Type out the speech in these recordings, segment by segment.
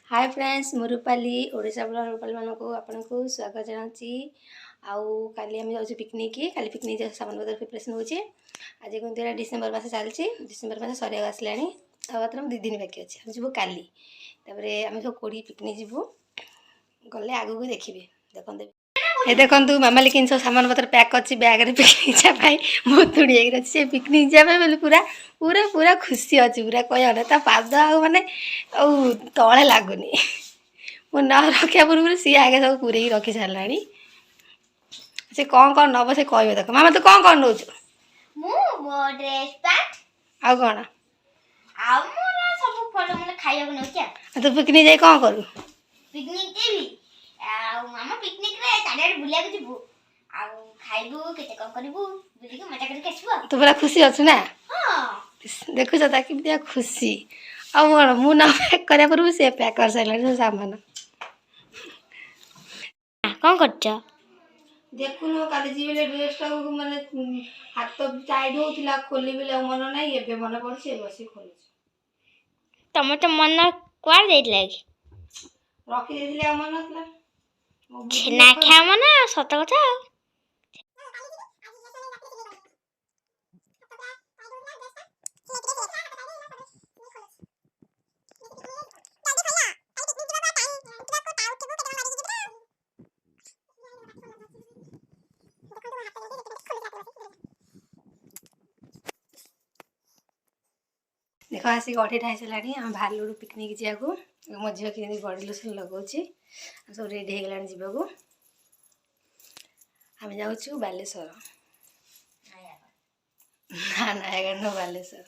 Hi friends मु Rupali Odisha blog Rupali मानक आपको स्वागत जनाची आउ काली आम जाऊँ पिकनिक काली पिकनिक सामान पत्र प्रिपरेसन हो आज कौन डिसेम्बर मास चलती डिसेम्बर मास सर आसला मात्र 2 दिन बाकी अच्छे हम जीव काली आम सब कोड़ी पिकनिक जीवु गले आगू देखिए देखते ये देखु मामाली किन सब सामान पत्र पैक कर बैग रे पिकनिक जाए बहुत थोड़ी अच्छे पिकनिक जाए बोले पूरा पूरा पूरा खुशी अच्छी पूरा कह ता पाद माने तले लगुनि मो न रखा पूर्व सी आगे सब पूरे रखी सारा से कौन नब से कह देख मामा तू कौन नौ कौन तू पिकनिक जाए कौन करू मामा पिकनिक रे चारियाडे बुलिया को जिबु आ खाइबु केते कम करबु बुली के मजा करके आसबु तू बड़ा खुशी अछु ना हां देखु जता कि बिया खुशी आ मोर मु ना पैक करे पर से पैक कर साइला सामान कोन करछ देखुनो काली जीवेले ड्रेस टा माने हाथ टाइट होतिला खोली बेले मन नाही एबे मन पड़छ बसी खोलछ तमे तो मन क्वार देइला कि रखी देथिले मन नथला छेना खाम ना सत कथा देख आसिक 8:30 है आम बाहर पिकनिक जाकू मो झील कि बॉडी लोशन लगौची सब रेडी हो गलानी जीवाकू आम जाऊँ बालेश्वर ना नयागढ़ न बालेश्वर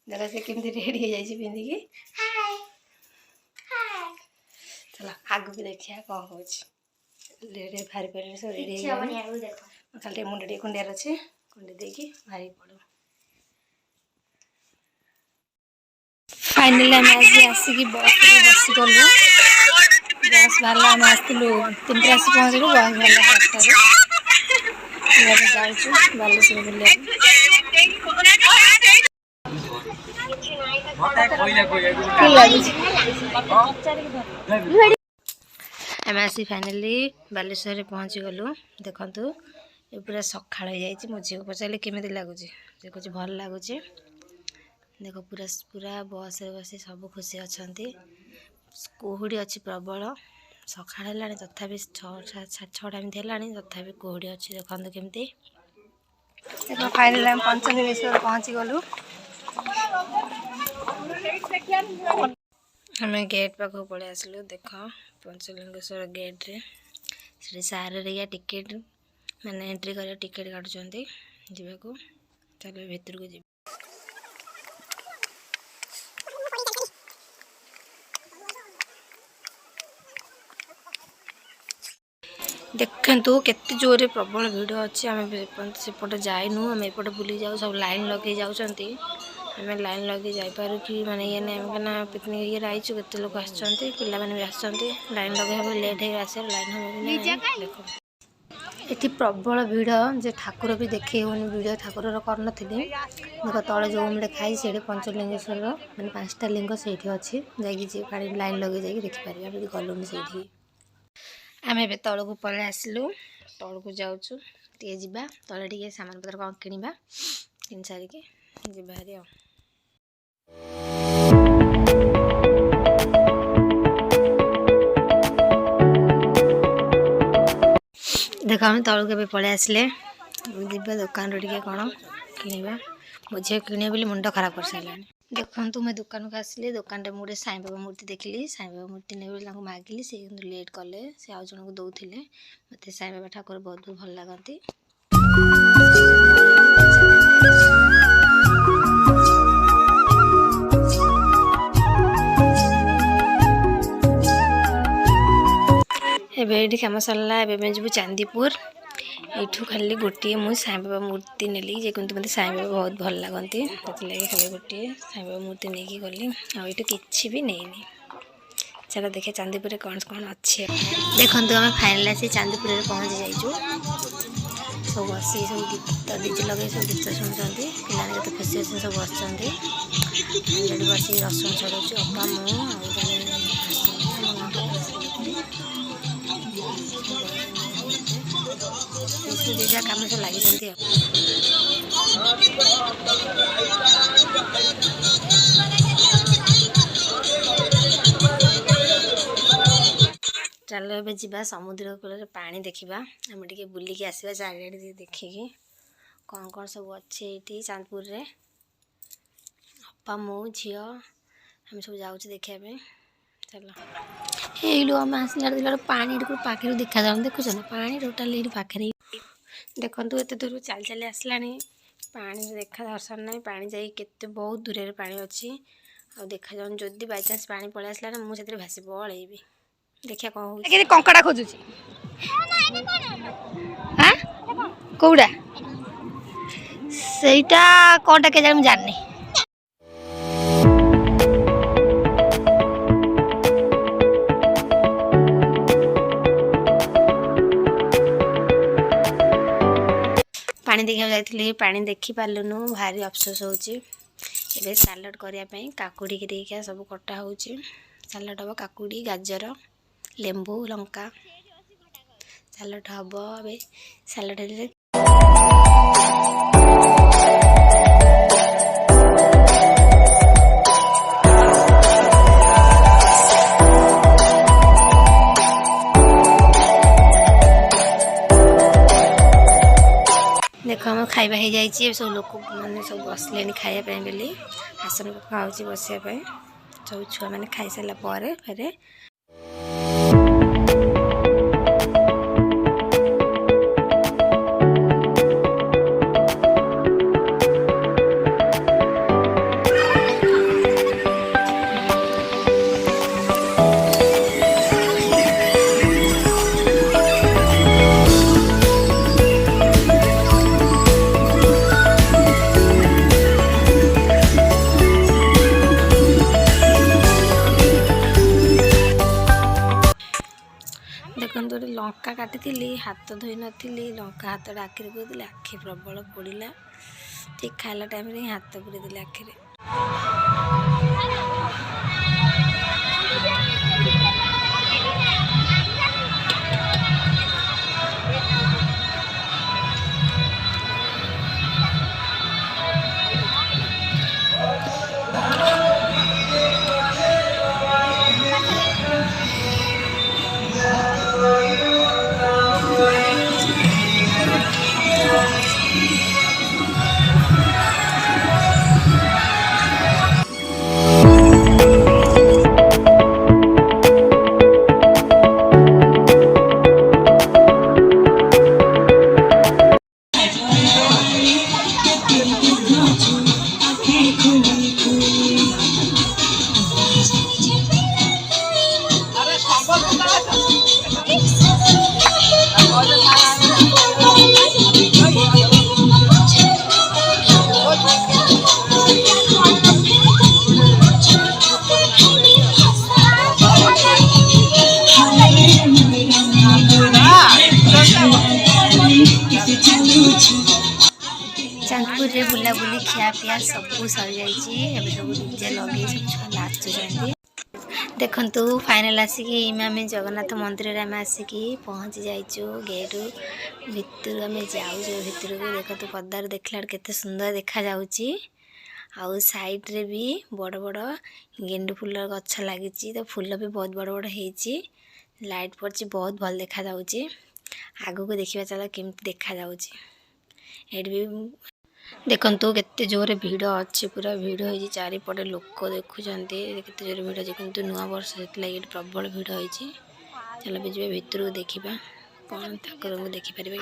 देख से केमती रेडी हो जाए पिंधिकी चलो आगू की देखिए कौन हो बाहरी पड़े सब रेडी खाली मुंड टे कुंडियार अच्छे कुंडी देकी बाहरी पड़ो फाइनली आम आज आसिक बस बस गलु बस बाहर आम आसलु 3टे आस पहुँचलु बस बाहर 7टार जाऊँ बालेश्वर बुलिया आम आसी फाइनली बालेश्वर पहुँची गलु देखु ये पूरा सकाळ हो जाए मो झील को पचारे केमी लगुच देखुच भल लगुच देख पूरा पूरा बस रे बसी सब खुशी अच्छा कुहुड़ी अच्छी प्रबल सकाळ है तथापि 6:30 एमती है तथापि कुहुड़ी अच्छी देखते केमती देख फाइनल आम पंचलिंगेश्वर पहुँची गलु आम गेट पाख पलि आसलु देख पंचलिंगेश्वर गेट रे से सारे रे टिकेट माने एंट्री कर टिकेट काटुचंती जीवाकू चलो भीतर को जी देखु केते जोरे प्रबल भिड़ अच्छी आम सेपटे जाइनु आम एपटे बुली जाऊ सब लाइन लगे जाऊँगी आम लाइन लगे जापारू कि माने ये ना पिकनिक ये आईचु केते लोग आसछंती पिला माने भी आसछंती लाइन लगे हम लेट है आसे लाइन हम देखो एठी प्रबल भिड़ जे ठाकुर भी देखे होनी वीडियो ठाकुर कर देख तले जो लिखाई से पंचलिंगेश्वर माने 5टा लिंग से अच्छी जाकि लाइन लगे जाकि देखिपारे गलुनी से आम ए तौक पलि आसलु तौक जाऊँ टे जा तले टे सामान पत्र कौन किणवा कि सारिकी जी देख आम तौक पलि आसले जा दुकान टे कौन किणवा मो झील किणे बोली मुंड खराब कर सारा देखु मैं दुकान को आसली दुकान में गोटे साई बाबा मूर्ति देखली साई बाबा मूर्ति नहीं मागिली से लेट कले से आउ जन को दौले मत साई बाबा ठाकुर बहुत भल लगती एबे कम सरला एबे जीव चांदीपुर यू खाली गोटे मुझे साई बाबा मूर्ति नेली जे किंतु मत साई बाबा बहुत भल लगती लगे खाली गोटे साई बाबा मूर्ति नहीं गली आठ कि भी नहीं चलो देखे चांदीपुर कौन कौन अच्छे देखो आम फाइनल आसी चांदीपुर पहुँची जाइए सब बस सब गीत डीजे लगे सब गीत शुणुंट पिलाने के खुशी अच्छे सब बस बस रसुण छड़ाऊँ अप्पा मुझे जहाँ कम सब लगी चलो ए जा समुद्र कूल पानी देखा आम टे बुलिकी आसवा चारिड़े देखिकी कौन कौन सब अच्छे ये चांदपुर रे अप्पा मो झी आम सब जाऊँ देखापी चलो ये आम आसला पानी पाखे देखा जाऊँ देखुच ना पानी टोटाल ये पाखे देखु एत दूर चल चली आसला पानी देखा दर्शन ना पानी जाते बहुत दूर पानी अच्छी आ देखा जाऊँ जदि बाई चान्स पानी पलि आसला ना मुझे भासी पलैबी देखिए कौन हो कंकड़ा खोजुची कौड़ा सेटा कौनटा के जाने जाननी पानी देखा जाइए पानी देखी पार्लुनु भारी अफसोस होची एबे सालाड करने काकुड़ी की सब कटा हो सालाड हम काकुड़ी गाजर लेंबू लंका सालाड हम ए सालाड देख हम खाଇବା हो जाइए सब लोक मैंने सब बसले खायापी बोली आसन पका बसापी सब छुआ मैंने खाई सारा फेरे देखो लंका काटी हाथ धोई नी लंका हाथ आखिरी पड़ी आखि प्रबल पोड़ा ठीक खाला टाइम रे हाथ पुरेदी आखिरी चांदपुर रे बुलाबुली खिया पिया सब सर जाइए सब डीजे लगे सब छुआ नाचुं देखु फाइनाल आसिकी आम जगन्नाथ मंदिर आम आसिकी पहुँची जाइचु गेट भितर आम जाऊँ भितर को देखु पदार देखला केते सुंदर देखा जाउची आउ साइड रे भी बड़ बड़ गेंडू फूल गछ लगी तो फूल भी बहुत बड़ बड़ होती लाइट पड़ी बहुत भल देखा जाउची आगु को देखा चलो केमती देखा जाउची एड भी देखु केते जोरे भिड़ अच्छी पूरा भिड़ हो चारिपटे लोक देखुं केते जोरे भिड़ अच्छे किंतु नुआ वर्ष से प्रबल भिड़ होती चलो भी जी भितर को देखा कौन ठाकुर को देखिपारे कि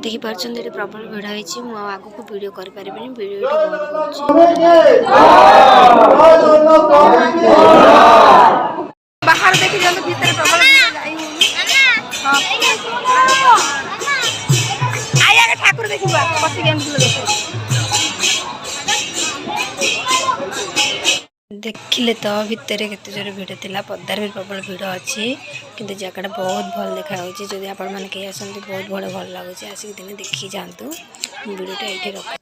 देखिए प्रबल भिड़ होती मुझे आग को वीडियो करें वीडियो बाहर देखी जाते भीतर प्रबल ठाकुर देखा देखिले तो भितर केते जोर भिड़ थिला पद्दार भी प्रबल भिड़ अच्छी किंतु जगह बहुत भल देखा जदि आपण मैंने कहीं आसती बहुत भल भल लगुच आसिक दिने देखी जातु भिडियोटा ये रख।